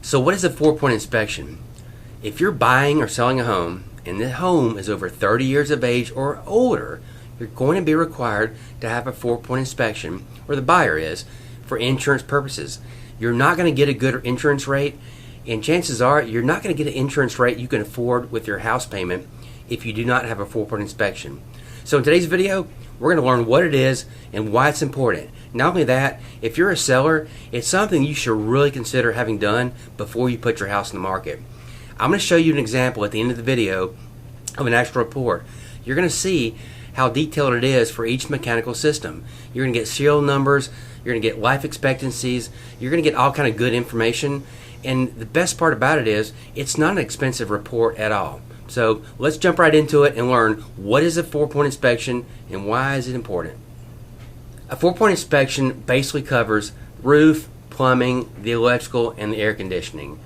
So what is a 4-point inspection? If you're buying or selling a home and the home is over 30 years of age or older, you're going to be required to have a 4-point inspection, or the buyer is, for insurance purposes. You're not going to get a good insurance rate, and chances are you're not going to get an insurance rate you can afford with your house payment if you do not have a 4-point inspection. So in today's video, we're going to learn what it is and why it's important. Not only that, if you're a seller, it's something you should really consider having done before you put your house in the market. I'm going to show you an example at the end of the video of an actual report. You're going to see how detailed it is for each mechanical system. You're going to get serial numbers, you're going to get life expectancies, you're going to get all kind of good information, and the best part about it is it's not an expensive report at all. So let's jump right into it and learn what is a 4-point inspection and why is it important. A 4-point inspection basically covers roof, plumbing, the electrical, and the air conditioning.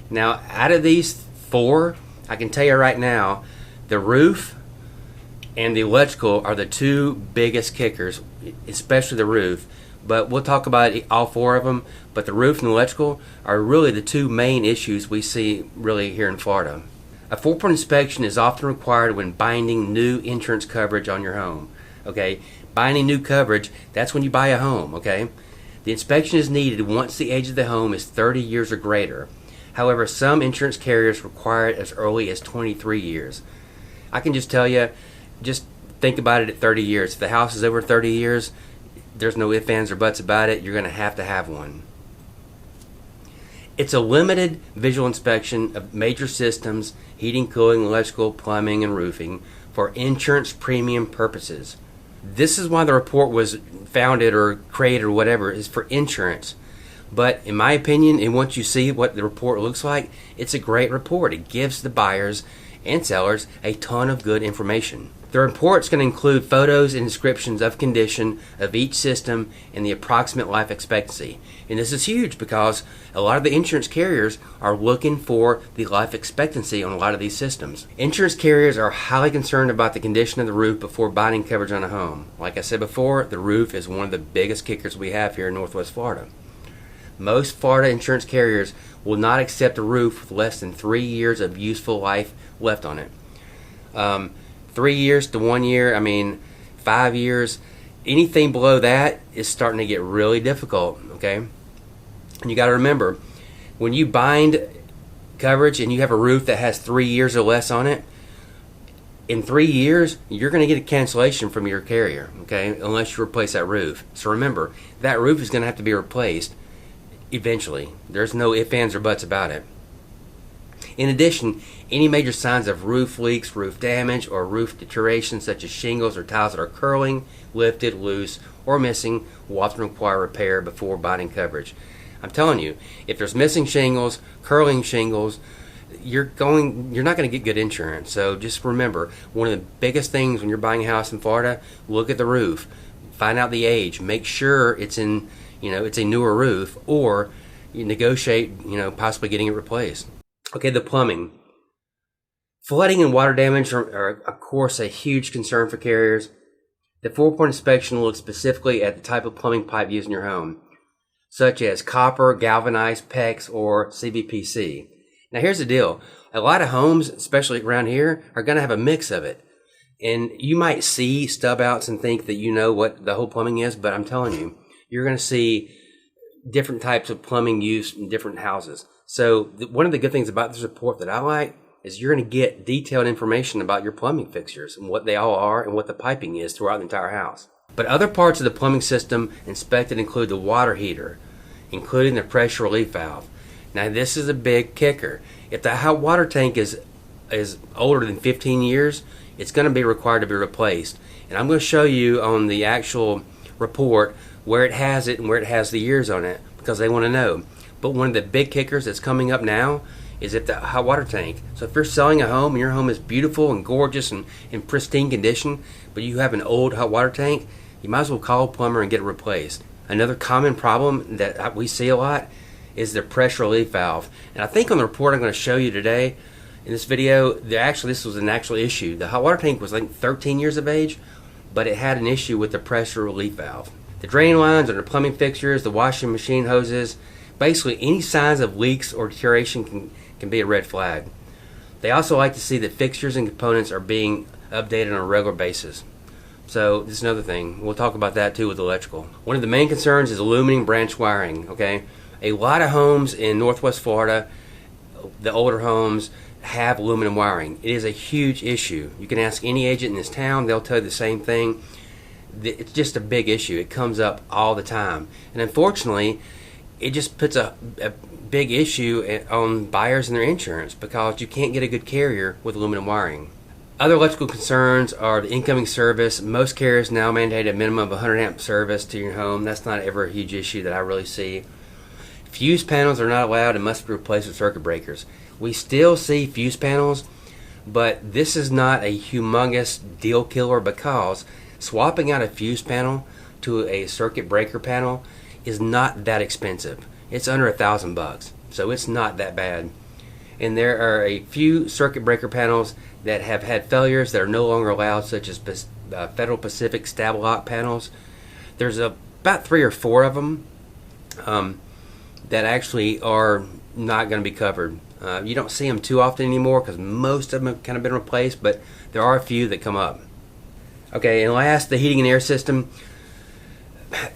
Now, out of these 4, I can tell you right now, the roof and the electrical are the 2 biggest kickers, especially the roof. But we'll talk about all 4 of them. But the roof and the electrical are really the 2 main issues we see really here in Florida. A 4-point inspection is often required when binding new insurance coverage on your home. Okay, binding new coverage, that's when you buy a home. Okay, the inspection is needed once the age of the home is 30 years or greater. However, some insurance carriers require it as early as 23 years. I can just tell you, just think about it at 30 years. If the house is over 30 years, there's no ifs, ands, or buts about it. You're going to have one. It's a limited visual inspection of major systems, heating, cooling, electrical, plumbing, and roofing for insurance premium purposes. This is why the report was founded or created or whatever, is for insurance. But in my opinion, and once you see what the report looks like, it's a great report. It gives the buyers and sellers a ton of good information. The report's going to include photos and descriptions of condition of each system and the approximate life expectancy. And this is huge because a lot of the insurance carriers are looking for the life expectancy on a lot of these systems. Insurance carriers are highly concerned about the condition of the roof before binding coverage on a home. Like I said before, the roof is one of the biggest kickers we have here in Northwest Florida. Most Florida insurance carriers will not accept a roof with less than 3 years of useful life left on it. 3 years to 1 year, 5 years, anything below that is starting to get really difficult, okay? And you got to remember, when you bind coverage and you have a roof that has 3 years or less on it, in 3 years, you're going to get a cancellation from your carrier, okay, unless you replace that roof. So remember, that roof is going to have to be replaced eventually. There's no ifs, ands, or buts about it. In addition, any major signs of roof leaks, roof damage, or roof deterioration such as shingles or tiles that are curling, lifted, loose, or missing will often require repair before binding coverage. I'm telling you, if there's missing shingles, curling shingles, you're not going to get good insurance. So just remember, one of the biggest things when you're buying a house in Florida, look at the roof, find out the age, make sure it's in, it's a newer roof, or you negotiate, possibly getting it replaced. Okay, the plumbing. Flooding and water damage are, of course, a huge concern for carriers. The 4-point inspection looks specifically at the type of plumbing pipe used in your home, such as copper, galvanized, PEX, or CVPC. Now, here's the deal. A lot of homes, especially around here, are going to have a mix of it. And you might see stub outs and think that you know what the whole plumbing is, but I'm telling you, you're going to see different types of plumbing used in different houses. So one of the good things about this report that I like is you're going to get detailed information about your plumbing fixtures and what they all are and what the piping is throughout the entire house. But other parts of the plumbing system inspected include the water heater, including the pressure relief valve. Now this is a big kicker. If the hot water tank is older than 15 years, it's going to be required to be replaced. And I'm going to show you on the actual report where it has it and where it has the years on it because they want to know. But one of the big kickers that's coming up now is at the hot water tank. So if you're selling a home and your home is beautiful and gorgeous and in pristine condition, but you have an old hot water tank, you might as well call a plumber and get it replaced. Another common problem that we see a lot is the pressure relief valve. And I think on the report I'm going to show you today in this video, this was an actual issue. The hot water tank was like 13 years of age, but it had an issue with the pressure relief valve. The drain lines and the plumbing fixtures, the washing machine hoses, Basically, any signs of leaks or deterioration can be a red flag. They also like to see that fixtures and components are being updated on a regular basis. So this is another thing. We'll talk about that too with electrical. One of the main concerns is aluminum branch wiring. Okay, a lot of homes in Northwest Florida, the older homes, have aluminum wiring. It is a huge issue. You can ask any agent in this town; they'll tell you the same thing. It's just a big issue. It comes up all the time, and unfortunately, it just puts a big issue on buyers and their insurance because you can't get a good carrier with aluminum wiring. Other electrical concerns are the incoming service. Most carriers now mandate a minimum of 100 amp service to your home. That's not ever a huge issue that I really see. Fuse panels are not allowed and must be replaced with circuit breakers. We still see fuse panels, but this is not a humongous deal killer because swapping out a fuse panel to a circuit breaker panel is not that expensive. It's under $1,000, so it's not that bad. And there are a few circuit breaker panels that have had failures that are no longer allowed, such as Federal Pacific stab lock panels. There's about 3 or 4 of them that actually are not going to be covered. You don't see them too often anymore because most of them have kind of been replaced, but there are a few that come up. Okay, and last, the heating and air system.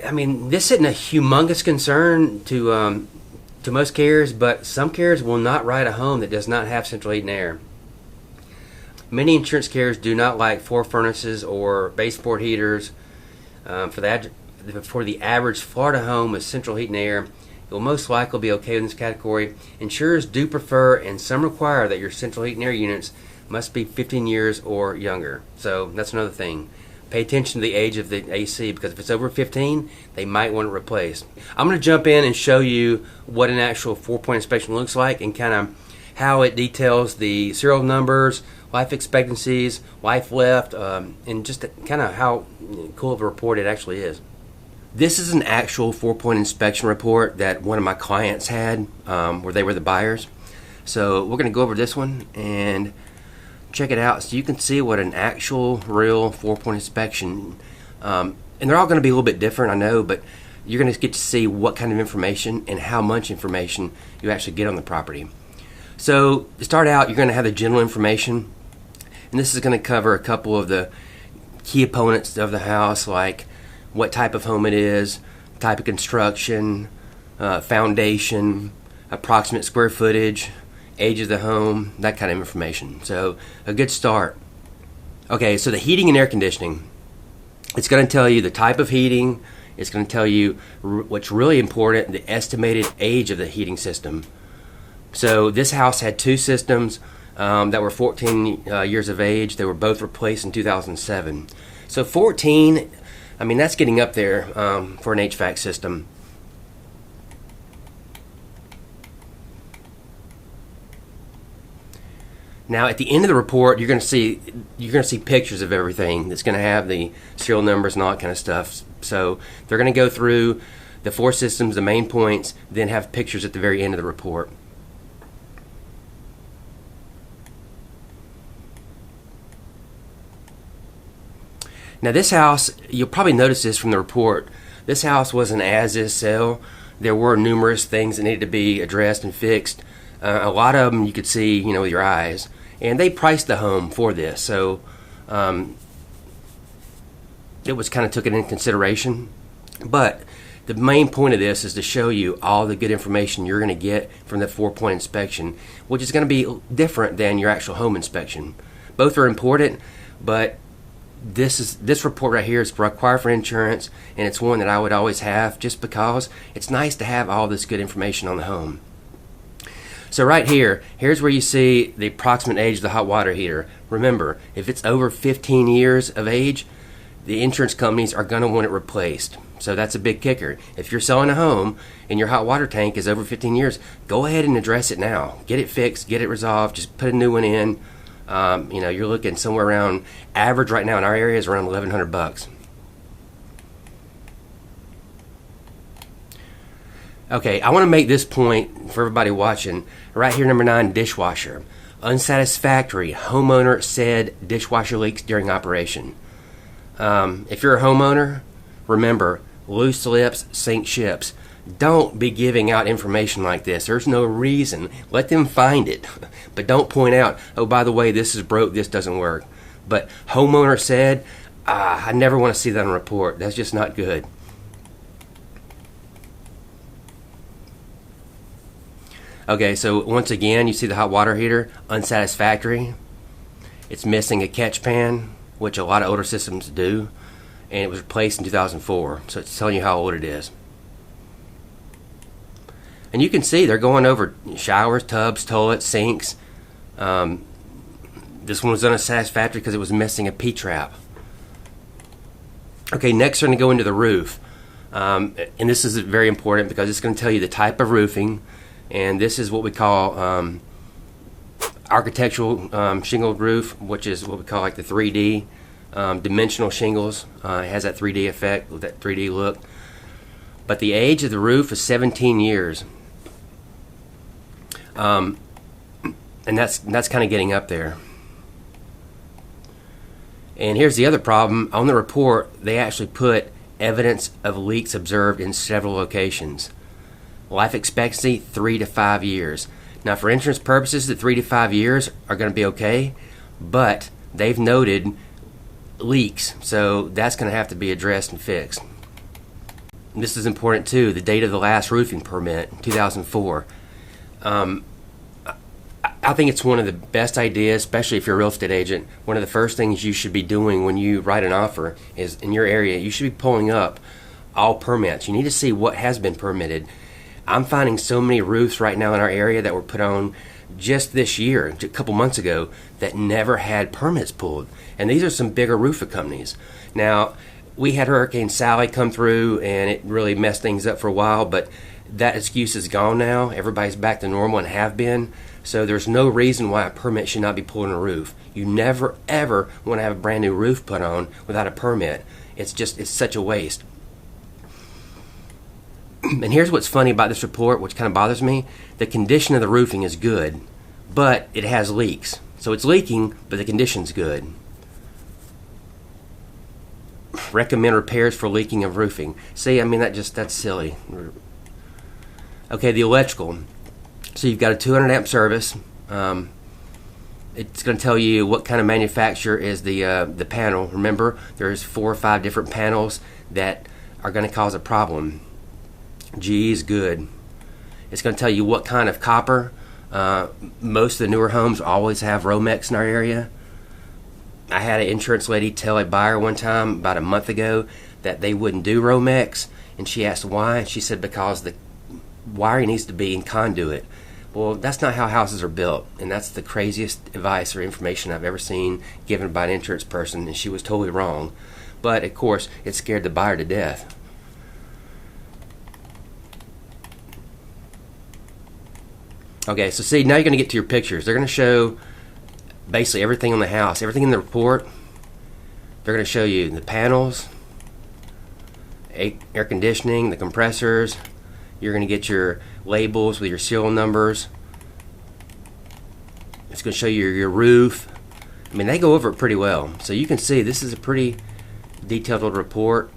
I mean, this isn't a humongous concern to most carriers, but some carriers will not write a home that does not have central heat and air. Many insurance carriers do not like 4 furnaces or baseboard heaters. For the average Florida home with central heat and air, it will most likely be okay in this category. Insurers do prefer and some require that your central heat and air units must be 15 years or younger. So that's another thing. Pay attention to the age of the AC because if it's over 15, they might want it replaced. I'm going to jump in and show you what an actual 4-point inspection looks like and kind of how it details the serial numbers, life expectancies, life left, and just kind of how cool of a report it actually is. This is an actual 4-point inspection report that one of my clients had where they were the buyers. So we're going to go over this one and check it out so you can see what an actual real 4-point inspection, and they're all going to be a little bit different, I know, but you're going to get to see what kind of information and how much information you actually get on the property. So to start out, you're going to have the general information, and this is going to cover a couple of the key components of the house, like what type of home it is, type of construction, foundation, approximate square footage, age of the home, that kind of information. So a good start. Okay, so the heating and air conditioning. It's going to tell you the type of heating. It's going to tell you what's really important, the estimated age of the heating system. So this house had 2 systems that were 14 years of age. They were both replaced in 2007. So 14, I mean, that's getting up there for an HVAC system. Now, at the end of the report, you're going to see pictures of everything. That's going to have the serial numbers and all that kind of stuff. So they're going to go through the 4 systems, the main points, then have pictures at the very end of the report. Now, this house, you'll probably notice this from the report. This house was an as-is sale. There were numerous things that needed to be addressed and fixed. A lot of them you could see, with your eyes. And they priced the home for this, so it was kind of took it into consideration. But the main point of this is to show you all the good information you're going to get from the 4-point inspection, which is going to be different than your actual home inspection. Both are important, but this report right here is required for insurance, and it's one that I would always have just because it's nice to have all this good information on the home. So right here's where you see the approximate age of the hot water heater. Remember, if it's over 15 years of age, the insurance companies are going to want it replaced. So that's a big kicker. If you're selling a home and your hot water tank is over 15 years, go ahead and address it now. Get it fixed, get it resolved, just put a new one in. You're looking somewhere around, average right now in our area is around $1,100. Okay, I want to make this point for everybody watching. Right here, number 9, dishwasher. Unsatisfactory. Homeowner said dishwasher leaks during operation. If you're a homeowner, remember, loose lips sink ships. Don't be giving out information like this. There's no reason. Let them find it. But don't point out, oh, by the way, this is broke, this doesn't work. But homeowner said, I never want to see that on a report. That's just not good. Okay, so once again, you see the hot water heater, unsatisfactory. It's missing a catch pan, which a lot of older systems do, and it was replaced in 2004. So it's telling you how old it is. And you can see they're going over showers, tubs, toilets, sinks. This one was unsatisfactory because it was missing a P-trap. Okay, next we're going to go into the roof. And this is very important because it's going to tell you the type of roofing. And this is what we call architectural shingled roof, which is what we call like the 3D dimensional shingles. It has that 3D effect, with that 3D look. But the age of the roof is 17 years. And that's kind of getting up there. And here's the other problem. On the report, they actually put evidence of leaks observed in several locations. Life expectancy, 3 to 5 years. Now, for insurance purposes, the 3 to 5 years are going to be okay, but they've noted leaks, so that's going to have to be addressed and fixed. And this is important too, the date of the last roofing permit, 2004. I think it's one of the best ideas, especially if you're a real estate agent. One of the first things you should be doing when you write an offer is, in your area, you should be pulling up all permits. You need to see what has been permitted. I'm finding so many roofs right now in our area that were put on just this year, a couple months ago, that never had permits pulled. And these are some bigger roofing companies. Now, we had Hurricane Sally come through, and it really messed things up for a while, but that excuse is gone now. Everybody's back to normal and have been. So there's no reason why a permit should not be pulled on a roof. You never, ever want to have a brand new roof put on without a permit. It's such a waste. And here's what's funny about this report, which kind of bothers me. The condition of the roofing is good, but it has leaks. So it's leaking, but the condition's good. Recommend repairs for leaking of roofing. See, I mean, that's silly. Okay, the electrical. So you've got a 200 amp service. It's going to tell you what kind of manufacturer is the panel. Remember, there's 4 or 5 different panels that are going to cause a problem. G is good. It's going to tell you what kind of copper. Most of the newer homes always have Romex in our area. I had an insurance lady tell a buyer one time about a month ago that they wouldn't do Romex, and she asked why, and she said because the wiring needs to be in conduit. Well, that's not how houses are built, and that's the craziest advice or information I've ever seen given by an insurance person, and she was totally wrong. But, of course, it scared the buyer to death. Okay, so see, now you're going to get to your pictures. They're going to show basically everything on the house, everything in the report. They're going to show you the panels, air conditioning, the compressors. You're going to get your labels with your serial numbers. It's going to show you your roof. I mean, they go over it pretty well. So you can see this is a pretty detailed report.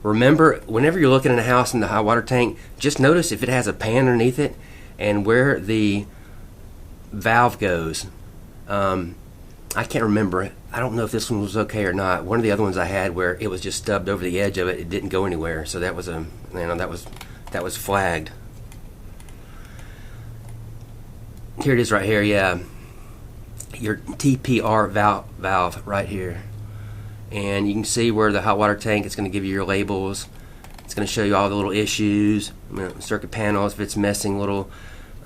Remember, whenever you're looking at a house in the high water tank, just notice if it has a pan underneath it and where the valve goes. I can't remember it. I don't know if this one was okay or not. One of the other ones I had where it was just stubbed over the edge of it, it didn't go anywhere. So that was that was flagged. Here it is right here. Yeah, your TPR valve right here. And you can see where the hot water tank is going to give you your labels. It's going to show you all the little issues, circuit panels, if it's messing little,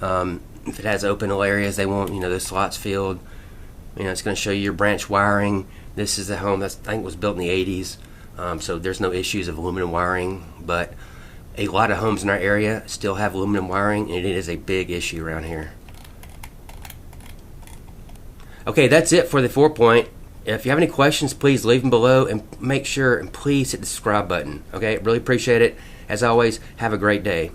if it has open areas, they won't, the slots filled. It's going to show you your branch wiring. This is the home that I think was built in the 80s, so there's no issues of aluminum wiring, but a lot of homes in our area still have aluminum wiring, and it is a big issue around here. Okay, that's it for the 4-point. If you have any questions, please leave them below, and make sure and please hit the subscribe button. Okay, really appreciate it. As always, have a great day.